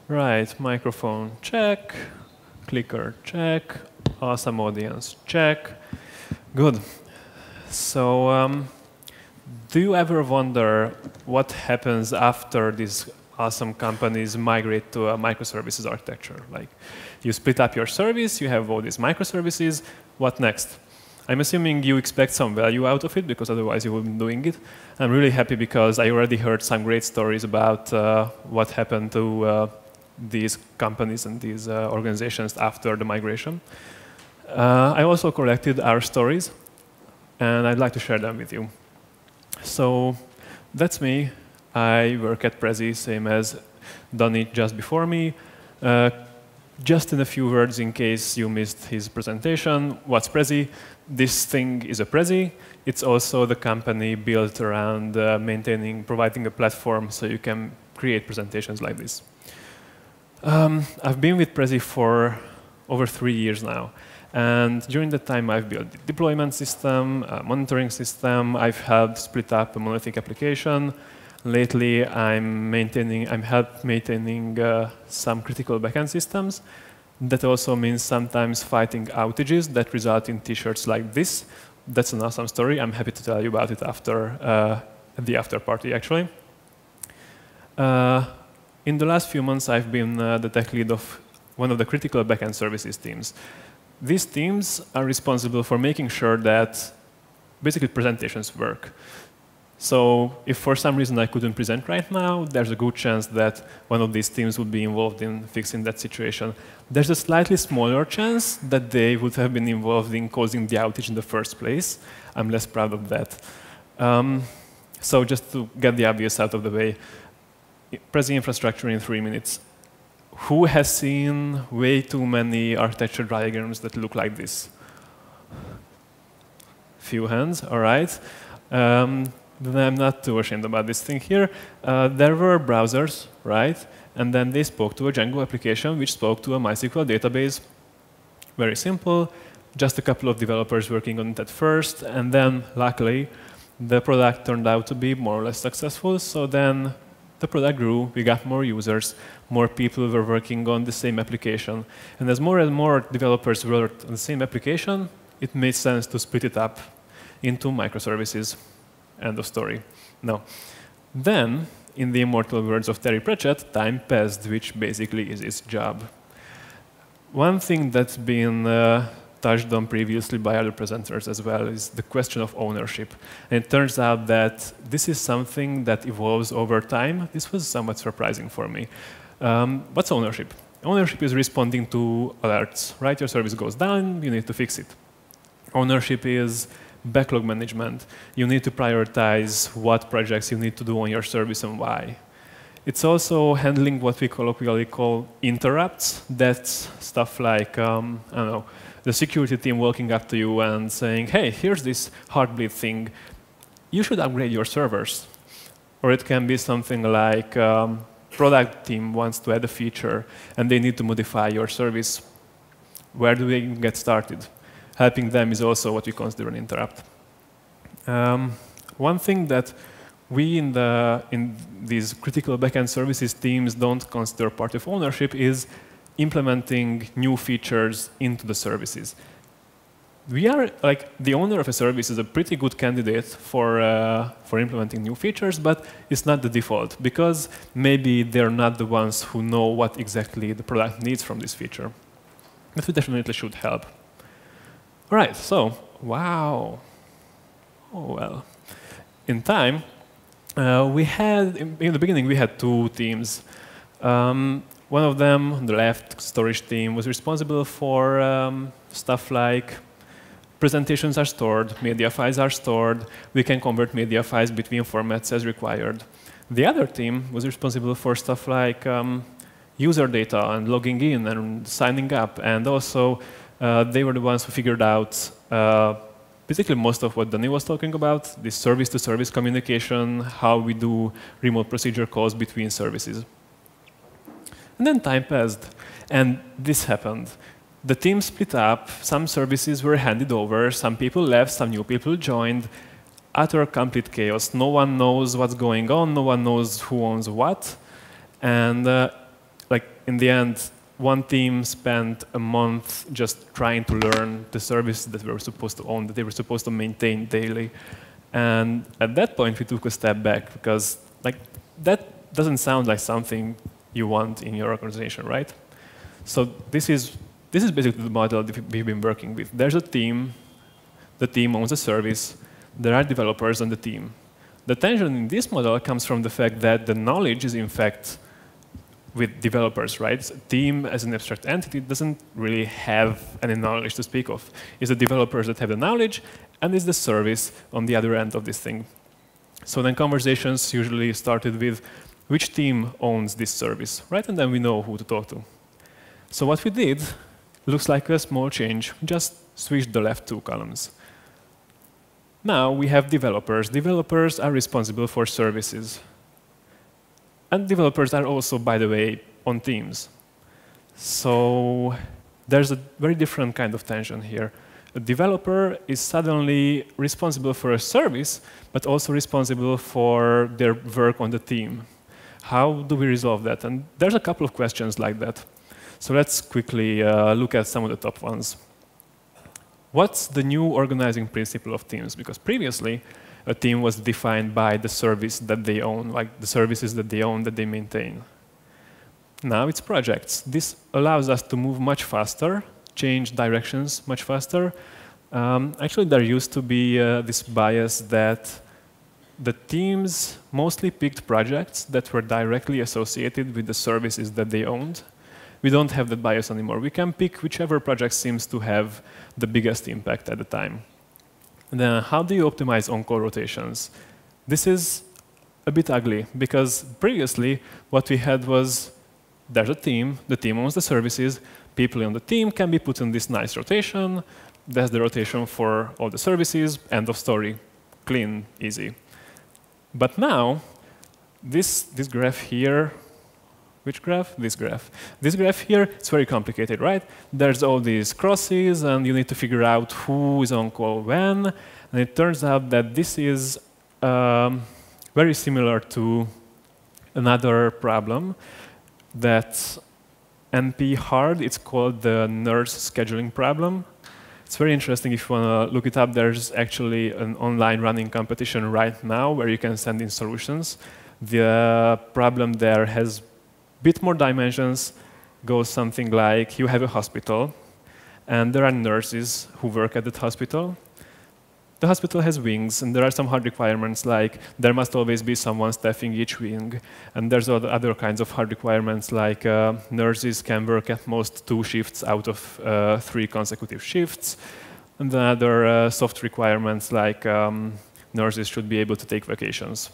Right, microphone, check. Clicker, check. Awesome audience, check. Good. So, do you ever wonder what happens after these awesome companies migrate to a microservices architecture? Like, you split up your service, you have all these microservices, what next? I'm assuming you expect some value out of it, because otherwise you wouldn't be doing it. I'm really happy because I already heard some great stories about what happened to these companies and these organizations after the migration. I also collected our stories, and I'd like to share them with you. So that's me. I work at Prezi, same as Donny just before me. Just in a few words, in case you missed his presentation, what's Prezi? This thing is a Prezi. It's also the company built around providing a platform so you can create presentations like this. I've been with Prezi for over 3 years now. And during that time, I've built a deployment system, a monitoring system. I've helped split up a monolithic application. Lately, I'm helped maintaining some critical backend systems. That also means sometimes fighting outages that result in T-shirts like this. That's an awesome story. I'm happy to tell you about it after at the after party, actually. In the last few months, I've been the tech lead of one of the critical backend services teams. These teams are responsible for making sure that basically presentations work. So if for some reason I couldn't present right now, there's a good chance that one of these teams would be involved in fixing that situation. There's a slightly smaller chance that they would have been involved in causing the outage in the first place. I'm less proud of that. So just to get the obvious out of the way, Prezi infrastructure in 3 minutes. Who has seen way too many architecture diagrams that look like this? Few hands, all right. Then I'm not too ashamed about this thing here. There were browsers, right? And then they spoke to a Django application, which spoke to a MySQL database. Very simple. Just a couple of developers working on it at first. And then, luckily, the product turned out to be more or less successful. So then the product grew. We got more users. More people were working on the same application. And as more and more developers worked on the same application, it made sense to split it up into microservices. End of story. No. Then, in the immortal words of Terry Pratchett, time passed, which basically is his job. One thing that's been touched on previously by other presenters as well is the question of ownership. And it turns out that this is something that evolves over time. This was somewhat surprising for me. What's ownership? Ownership is responding to alerts, right? Your service goes down, you need to fix it. Ownership is backlog management. You need to prioritize what projects you need to do on your service and why. It's also handling what we colloquially call interrupts. That's stuff like, I don't know, the security team walking up to you and saying, hey, here's this Heartbleed thing. You should upgrade your servers. Or it can be something like product team wants to add a feature and they need to modify your service. Where do they get started? Helping them is also what we consider an interrupt. One thing that we in these critical backend services teams don't consider part of ownership is implementing new features into the services. We are, like, the owner of a service is a pretty good candidate for implementing new features, but it's not the default, because maybe they're not the ones who know what exactly the product needs from this feature. But we definitely should help. All right, so, wow. Oh, well. In time, in the beginning, we had 2 teams. One of them, the left storage team, was responsible for stuff like presentations are stored, media files are stored, we can convert media files between formats as required. The other team was responsible for stuff like user data and logging in and signing up, and also they were the ones who figured out basically most of what Danny was talking about, this service-to-service communication, how we do remote procedure calls between services. And then time passed, and this happened. The team split up, some services were handed over, some people left, some new people joined. Utter complete chaos. No one knows what's going on, no one knows who owns what. And like in the end, one team spent a month just trying to learn the service that we were supposed to own, that they were supposed to maintain daily. And at that point, we took a step back because like that doesn't sound like something you want in your organization, right? So this is basically the model that we've been working with. There's a team, the team owns a service, there are developers on the team. The tension in this model comes from the fact that the knowledge is in fact with developers, right? So team as an abstract entity doesn't really have any knowledge to speak of. It's the developers that have the knowledge, and it's the service on the other end of this thing. So then conversations usually started with which team owns this service, right? And then we know who to talk to. So what we did looks like a small change. We just switched the left 2 columns. Now we have developers. Developers are responsible for services. And developers are also, by the way, on teams. So there's a very different kind of tension here. A developer is suddenly responsible for a service, but also responsible for their work on the team. How do we resolve that? And there's a couple of questions like that. So let's quickly look at some of the top ones. What's the new organizing principle of teams? Because previously, a team was defined by the service that they own, like the services that they own, that they maintain. Now it's projects. This allows us to move much faster, change directions much faster. Actually, there used to be this bias that the teams mostly picked projects that were directly associated with the services that they owned. We don't have that bias anymore. We can pick whichever project seems to have the biggest impact at the time. And then how do you optimize on-call rotations? This is a bit ugly, because previously what we had was there's a team, the team owns the services, people on the team can be put in this nice rotation, that's the rotation for all the services, end of story, clean, easy. But now, this graph here, which graph? This graph. This graph here, it's very complicated, right? There's all these crosses, and you need to figure out who is on call when. And it turns out that this is very similar to another problem that's NP hard. It's called the nurse scheduling problem. It's very interesting if you want to look it up. There's actually an online running competition right now where you can send in solutions. The problem there has bit more dimensions, goes something like you have a hospital, and there are nurses who work at that hospital. The hospital has wings, and there are some hard requirements, like there must always be someone staffing each wing. And there's other kinds of hard requirements, like nurses can work at most 2 shifts out of 3 consecutive shifts. And then other soft requirements, like nurses should be able to take vacations.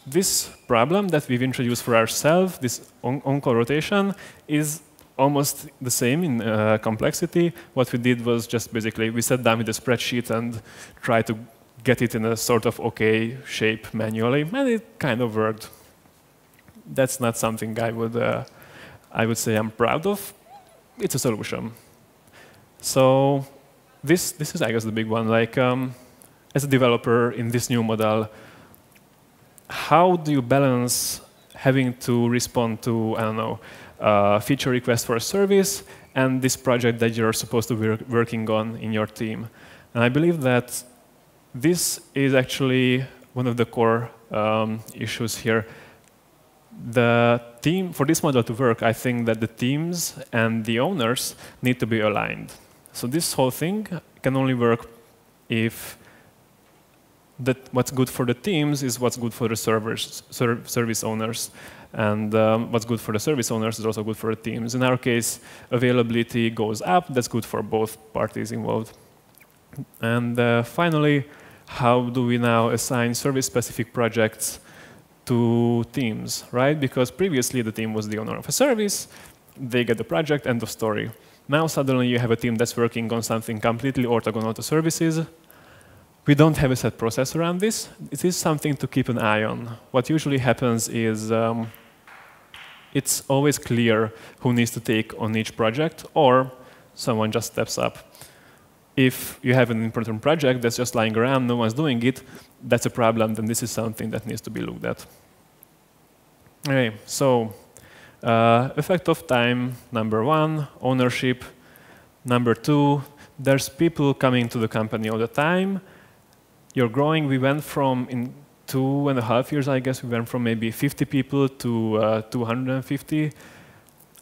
This problem that we've introduced for ourselves, this on-call rotation, is almost the same in complexity. What we did was just basically we sat down with a spreadsheet and tried to get it in a sort of OK shape manually, and it kind of worked. That's not something I would say I'm proud of. It's a solution. So this is, I guess, the big one. Like as a developer in this new model, how do you balance having to respond to, I don't know, feature request for a service and this project that you're supposed to be working on in your team? And I believe that this is actually one of the core issues here. The team, for this model to work, I think that the teams and the owners need to be aligned. So this whole thing can only work if that what's good for the teams is what's good for the service owners. And what's good for the service owners is also good for the teams. In our case, availability goes up. That's good for both parties involved. And finally, how do we now assign service-specific projects to teams, right? Because previously, the team was the owner of a service. They get the project, end of story. Now, suddenly, you have a team that's working on something completely orthogonal to services. We don't have a set process around this. It is something to keep an eye on. What usually happens is it's always clear who needs to take on each project, or someone just steps up. If you have an important project that's just lying around, no one's doing it, that's a problem, then this is something that needs to be looked at. Okay, so Effect of time, number 1, ownership. Number 2, there's people coming to the company all the time. You're growing. We went from, in 2.5 years, I guess, we went from maybe 50 people to 250.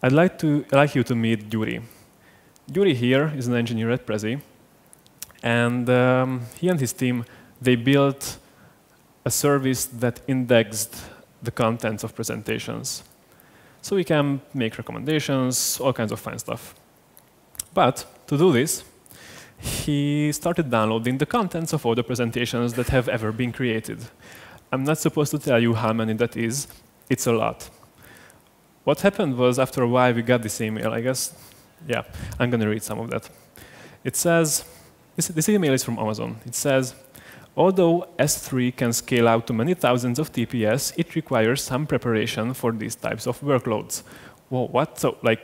I'd like you to meet Yuri. Yuri here is an engineer at Prezi. And he and his team, they built a service that indexed the contents of presentations. So we can make recommendations, all kinds of fun stuff. But to do this, he started downloading the contents of all the presentations that have ever been created. I'm not supposed to tell you how many that is. It's a lot. What happened was, after a while, we got this email, I guess. Yeah, I'm going to read some of that. It says, this email is from Amazon. It says, although S3 can scale out to many thousands of TPS, it requires some preparation for these types of workloads. Whoa, what? So, like,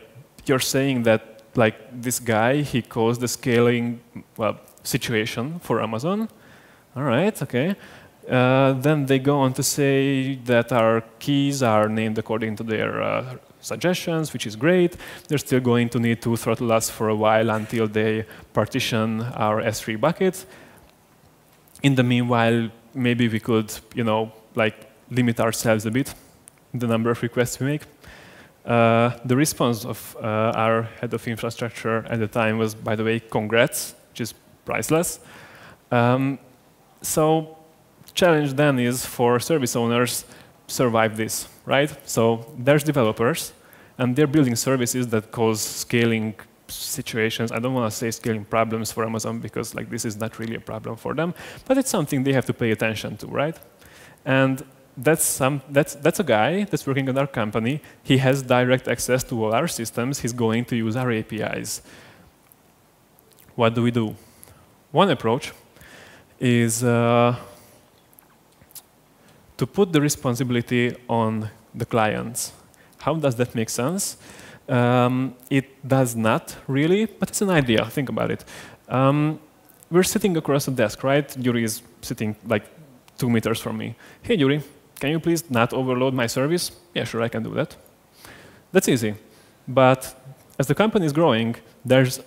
you're saying that, like, this guy, he caused the scaling, well, situation for Amazon? All right, OK. Then they go on to say that our keys are named according to their suggestions, which is great. They're still going to need to throttle us for a while until they partition our S3 buckets. In the meanwhile, maybe we could, like, limit ourselves a bit in the number of requests we make. The response of our head of infrastructure at the time was, by the way, congrats, which is priceless. So challenge then is for service owners survive this, right? So there's developers, and they're building services that cause scaling situations. I don't want to say scaling problems for Amazon because like this is not really a problem for them, but it's something they have to pay attention to, right? And that's a guy that's working at our company. He has direct access to all our systems. He's going to use our APIs. What do we do? One approach is to put the responsibility on the clients. How does that make sense? It does not really, but it's an idea. Think about it. We're sitting across a desk, right? Yuri is sitting like 2 meters from me. Hey, Yuri, can you please not overload my service? Yeah, sure, I can do that. That's easy. But as the company is growing, there's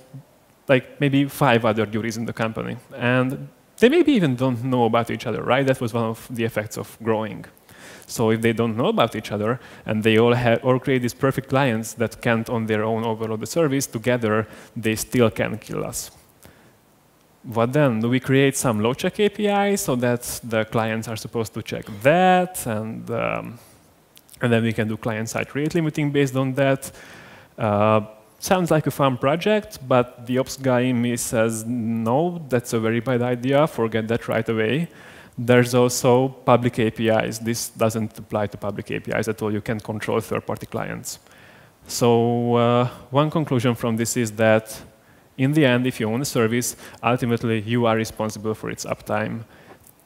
like maybe 5 other Yuris in the company. And they maybe even don't know about each other, right? That was one of the effects of growing. So if they don't know about each other, and they all create these perfect clients that can't on their own overload the service, together they still can kill us. What then? Do we create some load check API so that the clients are supposed to check that, and then we can do client-side rate limiting based on that? Sounds like a fun project, but the ops guy in me says, no, that's a very bad idea. Forget that right away. There's also public APIs. This doesn't apply to public APIs at all. You can control third-party clients. So one conclusion from this is that in the end, if you own a service, ultimately you are responsible for its uptime.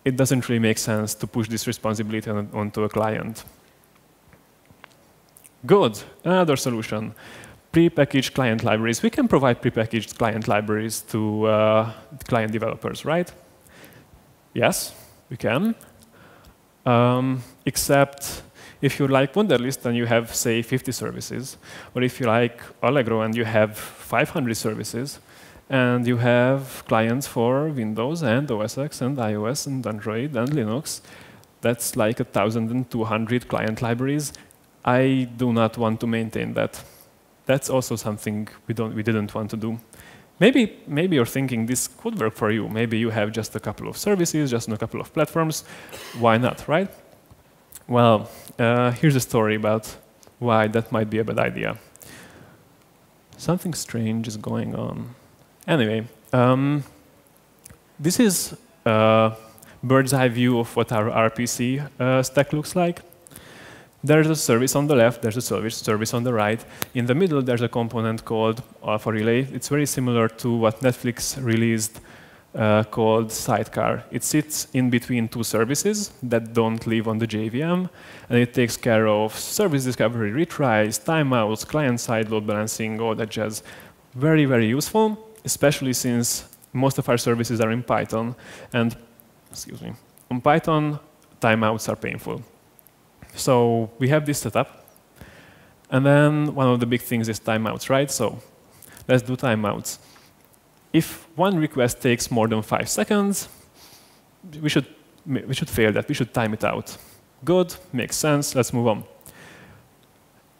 It doesn't really make sense to push this responsibility onto a client. Good. Another solution. Prepackaged client libraries. We can provide prepackaged client libraries to client developers, right? Yes, we can. Except if you like Wunderlist and you have, say, 50 services, or if you like Allegro and you have 500 services, and you have clients for Windows and OS X and iOS and Android and Linux, that's like 1,200 client libraries. I do not want to maintain that. That's also something we didn't want to do. Maybe you're thinking this could work for you. Maybe you have just a couple of services, just on a couple of platforms. Why not, right? Well, here's a story about why that might be a bad idea. Something strange is going on. Anyway, this is a bird's eye view of what our RPC stack looks like. There's a service on the left, there's a service on the right. In the middle, there's a component called Alpha Relay. It's very similar to what Netflix released called Sidecar. It sits in between 2 services that don't live on the JVM, and it takes care of service discovery, retries, timeouts, client-side load balancing, all that jazz. Very, very useful, especially since most of our services are in Python, and, excuse me, on Python, timeouts are painful. So we have this setup. And then one of the big things is timeouts, right? So let's do timeouts. If one request takes more than 5 seconds, we should fail that. We should time it out. Good, makes sense. Let's move on.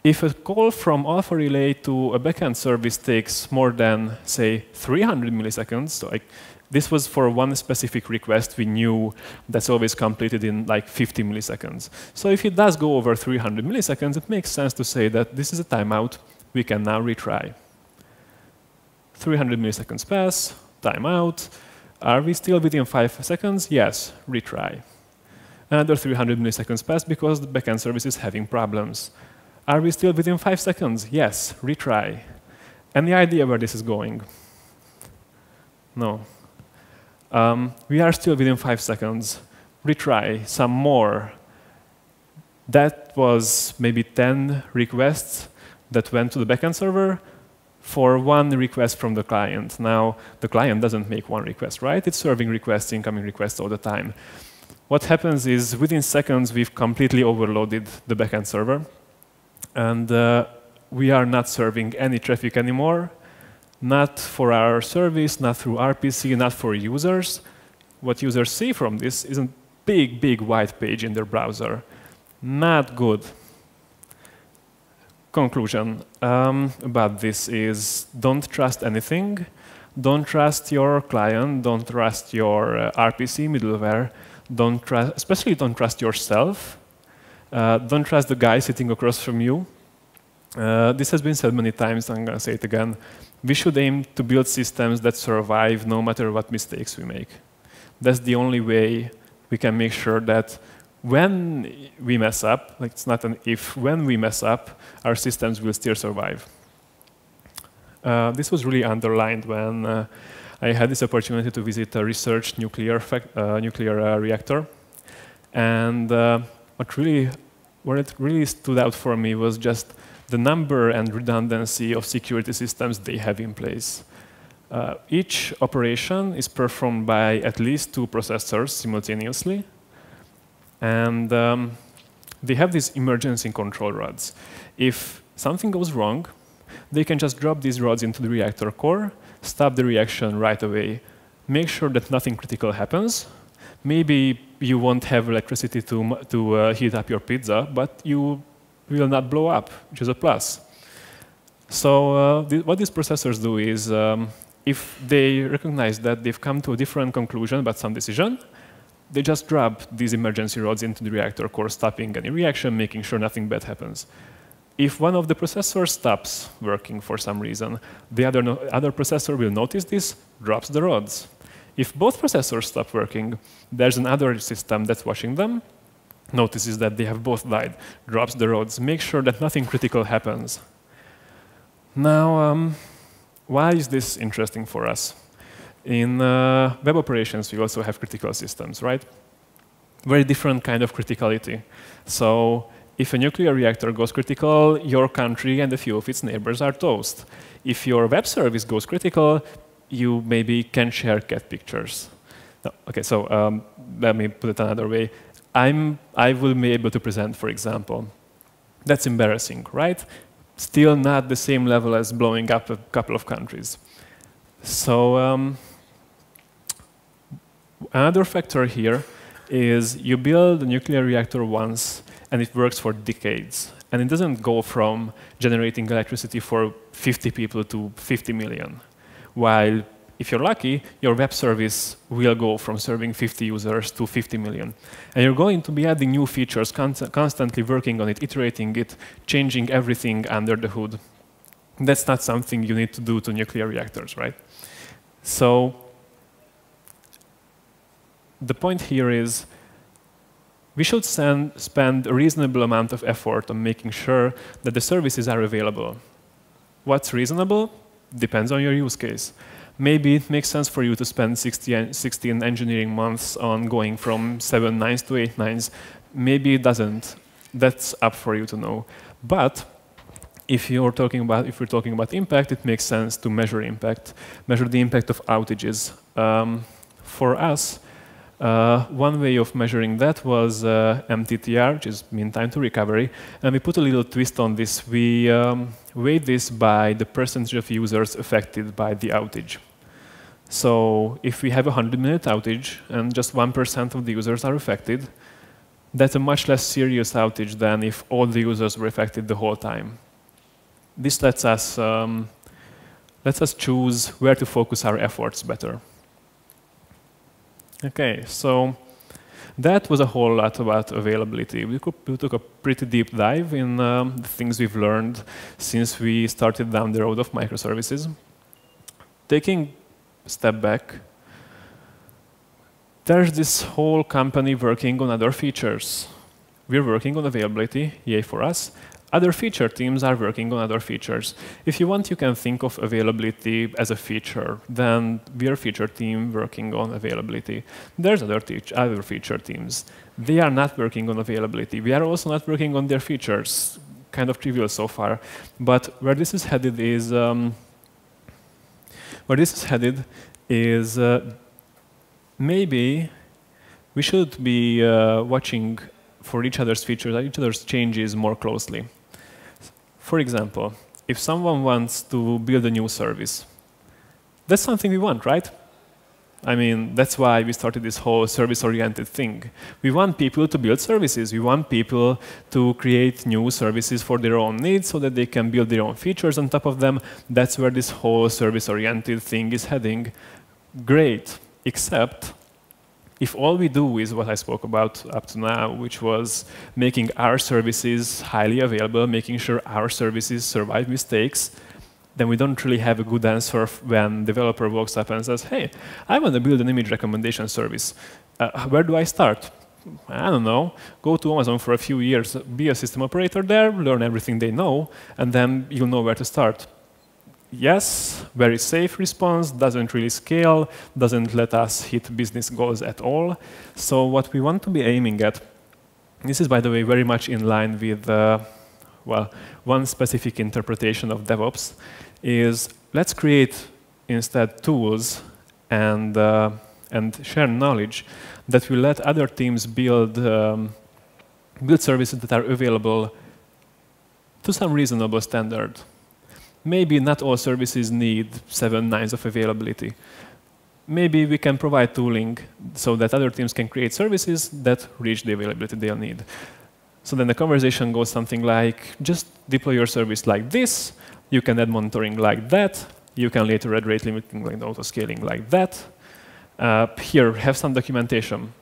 If a call from Alpha Relay to a backend service takes more than, say, 300 milliseconds, so like this was for one specific request, we knew that's always completed in like 50 milliseconds. So if it does go over 300 milliseconds, it makes sense to say that this is a timeout. We can now retry. 300 milliseconds pass, timeout. Are we still within 5 seconds? Yes, retry. Another 300 milliseconds pass because the backend service is having problems. Are we still within 5 seconds? Yes, retry. Any idea where this is going? No. We are still within 5 seconds. Retry, some more. That was maybe 10 requests that went to the backend server for one request from the client. Now, the client doesn't make one request, right? It's serving requests, incoming requests all the time. What happens is within seconds, we've completely overloaded the backend server. And we are not serving any traffic anymore, not for our service, not through RPC, not for users. What users see from this is a big, big white page in their browser. Not good. Conclusion about this is don't trust anything. Don't trust your client. Don't trust your RPC middleware. Especially don't trust yourself. Don't trust the guy sitting across from you. This has been said many times, I'm going to say it again. We should aim to build systems that survive no matter what mistakes we make. That's the only way we can make sure that when we mess up, like it's not an if, when we mess up, our systems will still survive. This was really underlined when I had this opportunity to visit a research nuclear reactor. And what it really stood out for me was just the number and redundancy of security systems they have in place. Each operation is performed by at least 2 processors simultaneously. And they have these emergency control rods. If something goes wrong, they can just drop these rods into the reactor core, stop the reaction right away, make sure that nothing critical happens. Maybe you won't have electricity to heat up your pizza, but you will not blow up, which is a plus. So what these processors do is, if they recognize that they've come to a different conclusion about some decision, they just drop these emergency rods into the reactor core, stopping any reaction, making sure nothing bad happens. If one of the processors stops working for some reason, the other processor will notice this, drops the rods. If both processors stop working, there's another system that's watching them, notices that they have both died, drops the rods, makes sure that nothing critical happens. Now, why is this interesting for us? In web operations, we also have critical systems, right? Very different kind of criticality. So if a nuclear reactor goes critical, your country and a few of its neighbors are toast. If your web service goes critical, you maybe can share cat pictures. No, okay, so let me put it another way. I will be able to present, for example. That's embarrassing, right? Still not the same level as blowing up a couple of countries. So another factor here is you build a nuclear reactor once, and it works for decades. And it doesn't go from generating electricity for 50 people to 50 million. While if you're lucky, your web service will go from serving 50 users to 50 million. And you're going to be adding new features, constantly working on it, iterating it, changing everything under the hood. That's not something you need to do to nuclear reactors, right? So the point here is we should spend a reasonable amount of effort on making sure that the services are available. What's reasonable? Depends on your use case. Maybe it makes sense for you to spend 16 engineering months on going from 7 nines to 8 nines. Maybe it doesn't. That's up for you to know. But if we're talking about impact, it makes sense to measure impact, measure the impact of outages. For us, One way of measuring that was MTTR, which is mean time to recovery. And we put a little twist on this. We weighed this by the percentage of users affected by the outage. So if we have a 100-minute outage and just 1% of the users are affected, that's a much less serious outage than if all the users were affected the whole time. This lets us choose where to focus our efforts better. OK, so that was a whole lot about availability. We took a pretty deep dive in the things we've learned since we started down the road of microservices. Taking a step back, there's this whole company working on other features. We're working on availability, yay for us. Other feature teams are working on other features. If you want, you can think of availability as a feature. Then we're a feature team working on availability. There's other feature teams. They are not working on availability. We are also not working on their features. Kind of trivial so far. But where this is headed is maybe we should be watching for each other's features, each other's changes more closely. For example, if someone wants to build a new service, that's something we want, right? I mean, that's why we started this whole service-oriented thing. We want people to build services. We want people to create new services for their own needs so that they can build their own features on top of them. That's where this whole service-oriented thing is heading. Great, except if all we do is what I spoke about up to now, which was making our services highly available, making sure our services survive mistakes, then we don't really have a good answer when developer walks up and says, hey, I want to build an image recommendation service. Where do I start? I don't know. Go to Amazon for a few years, be a system operator there, learn everything they know, and then you'll know where to start. Yes, very safe response, doesn't really scale, doesn't let us hit business goals at all. So what we want to be aiming at, this is, by the way, very much in line with, well, one specific interpretation of DevOps, is let's create instead tools and share knowledge that will let other teams build services that are available to some reasonable standard. Maybe not all services need 7 nines of availability. Maybe we can provide tooling so that other teams can create services that reach the availability they'll need. So then the conversation goes something like, just deploy your service like this. You can add monitoring like that. You can later add rate limiting and auto-scaling like that. Here, have some documentation.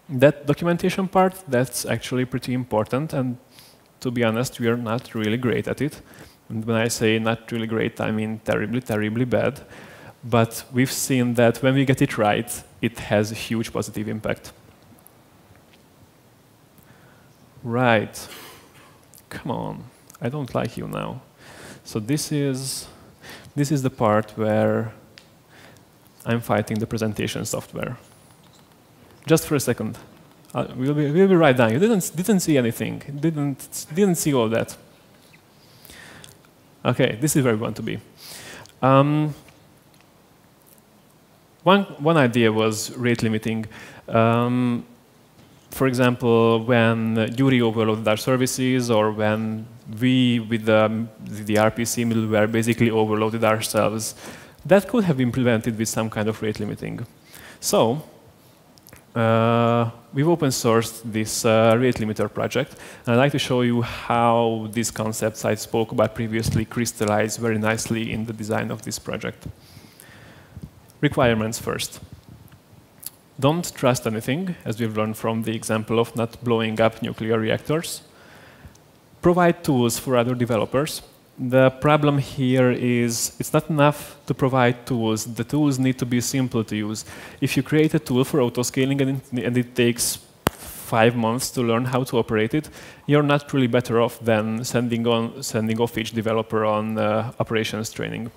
That documentation part, that's actually pretty important. And to be honest, we are not really great at it. And when I say not really great, I mean terribly, terribly bad. But we've seen that when we get it right, it has a huge positive impact. Right. Come on. I don't like you now. So this is the part where I'm fighting the presentation software. Just for a second. We'll be right down. You didn't see anything. Didn't see all that. OK, this is where we want to be. One idea was rate limiting. For example, when Yuri overloaded our services, or when we, with the RPC middleware, basically overloaded ourselves, that could have been prevented with some kind of rate limiting. So we've open sourced this rate limiter project. And I'd like to show you how these concepts I spoke about previously crystallize very nicely in the design of this project. Requirements first. Don't trust anything, as we've learned from the example of not blowing up nuclear reactors. Provide tools for other developers. The problem here is it's not enough to provide tools. The tools need to be simple to use. If you create a tool for auto-scaling and it takes 5 months to learn how to operate it, you're not really better off than sending off each developer on operations training.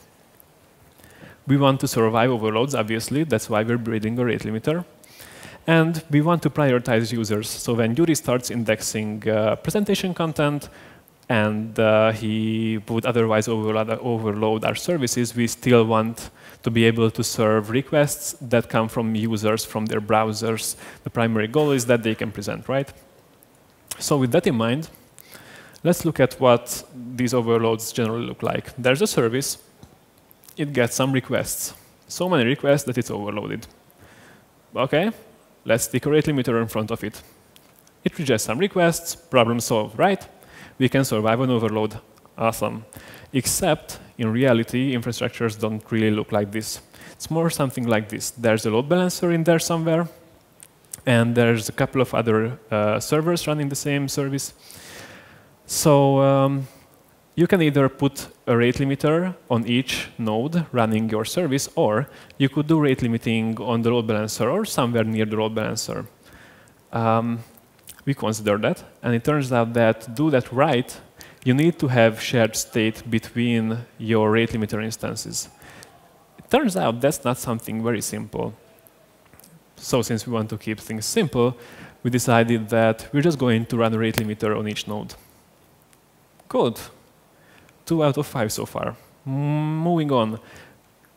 We want to survive overloads, obviously. That's why we're building a rate limiter. And we want to prioritize users. So when Yuri starts indexing presentation content, and he would otherwise overload our services, we still want to be able to serve requests that come from users, from their browsers. The primary goal is that they can present, right? So with that in mind, let's look at what these overloads generally look like. There's a service. It gets some requests. So many requests that it's overloaded. OK, let's stick a rate limiter in front of it. It rejects some requests, problem solved, right? We can survive an overload. Awesome. Except, in reality, infrastructures don't really look like this. It's more something like this. There's a load balancer in there somewhere, and there's a couple of other servers running the same service. So you can either put a rate limiter on each node running your service, or you could do rate limiting on the load balancer or somewhere near the load balancer. We consider that, and it turns out that to do that right, you need to have shared state between your rate limiter instances. It turns out that's not something very simple. So since we want to keep things simple, we decided that we're just going to run a rate limiter on each node. Good. 2 out of 5 so far. Moving on.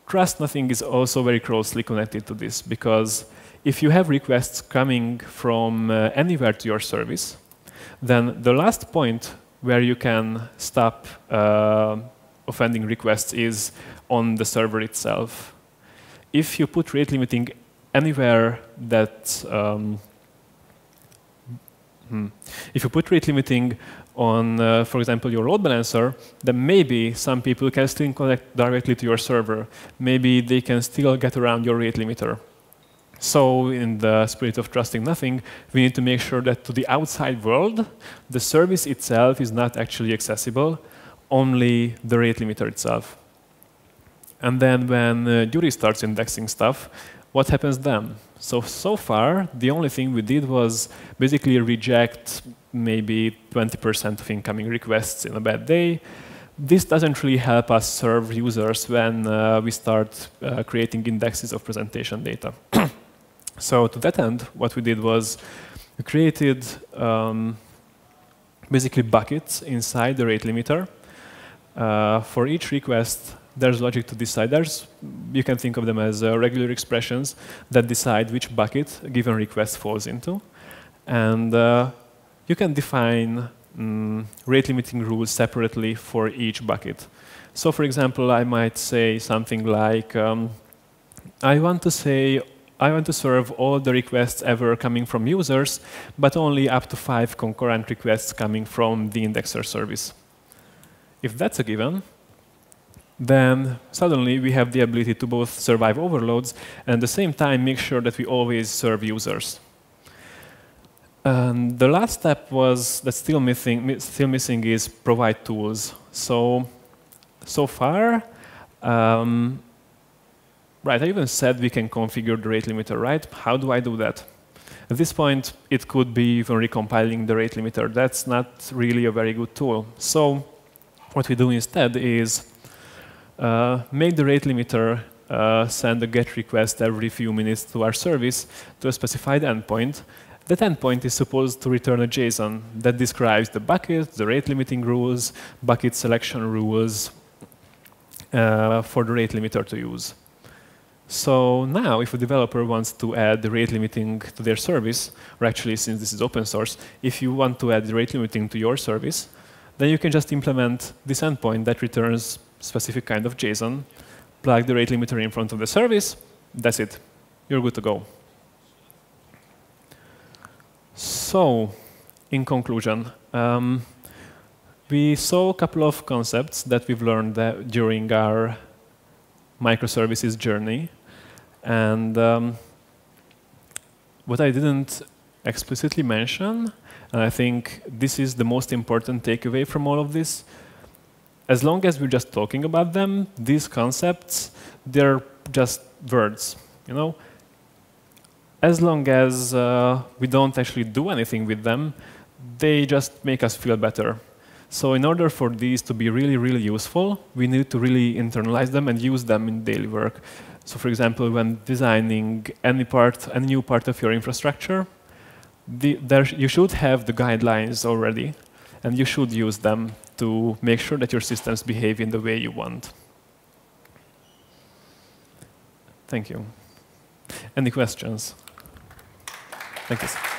Trust nothing is also very closely connected to this, because if you have requests coming from anywhere to your service, then the last point where you can stop offending requests is on the server itself. If you put rate limiting anywhere that if you put rate limiting on, for example, your load balancer, then maybe some people can still connect directly to your server. Maybe they can still get around your rate limiter. So in the spirit of trusting nothing, we need to make sure that to the outside world, the service itself is not actually accessible, only the rate limiter itself. And then when Yuri starts indexing stuff, what happens then? So far, the only thing we did was basically reject maybe 20% of incoming requests in a bad day. This doesn't really help us serve users when we start creating indexes of presentation data. So to that end, what we did was we created basically buckets inside the rate limiter. For each request, there's logic to decide. You can think of them as regular expressions that decide which bucket a given request falls into. And you can define rate limiting rules separately for each bucket. So for example, I might say something like, I want to serve all the requests ever coming from users, but only up to 5 concurrent requests coming from the indexer service. If that's a given, then suddenly we have the ability to both survive overloads and at the same time make sure that we always serve users. And the last step that's still missing is provide tools. So far, right, I even said we can configure the rate limiter, right? How do I do that? At this point, it could be even recompiling the rate limiter. That's not really a very good tool. So what we do instead is make the rate limiter send a GET request every few minutes to our service to a specified endpoint. That endpoint is supposed to return a JSON that describes the bucket, the rate limiting rules, bucket selection rules for the rate limiter to use. So now, if a developer wants to add the rate limiting to their service, or actually, since this is open source, if you want to add the rate limiting to your service, then you can just implement this endpoint that returns specific kind of JSON, plug the rate limiter in front of the service, that's it. You're good to go. So, in conclusion, we saw a couple of concepts that we've learned during our microservices journey. And what I didn't explicitly mention, and I think this is the most important takeaway from all of this, as long as we're just talking about them, these concepts, they're just words, you know? As long as we don't actually do anything with them, they just make us feel better. So in order for these to be really, really useful, we need to really internalize them and use them in daily work. So for example, when designing any new part of your infrastructure, you should have the guidelines already. and you should use them to make sure that your systems behave in the way you want. Thank you. Any questions? Thank you.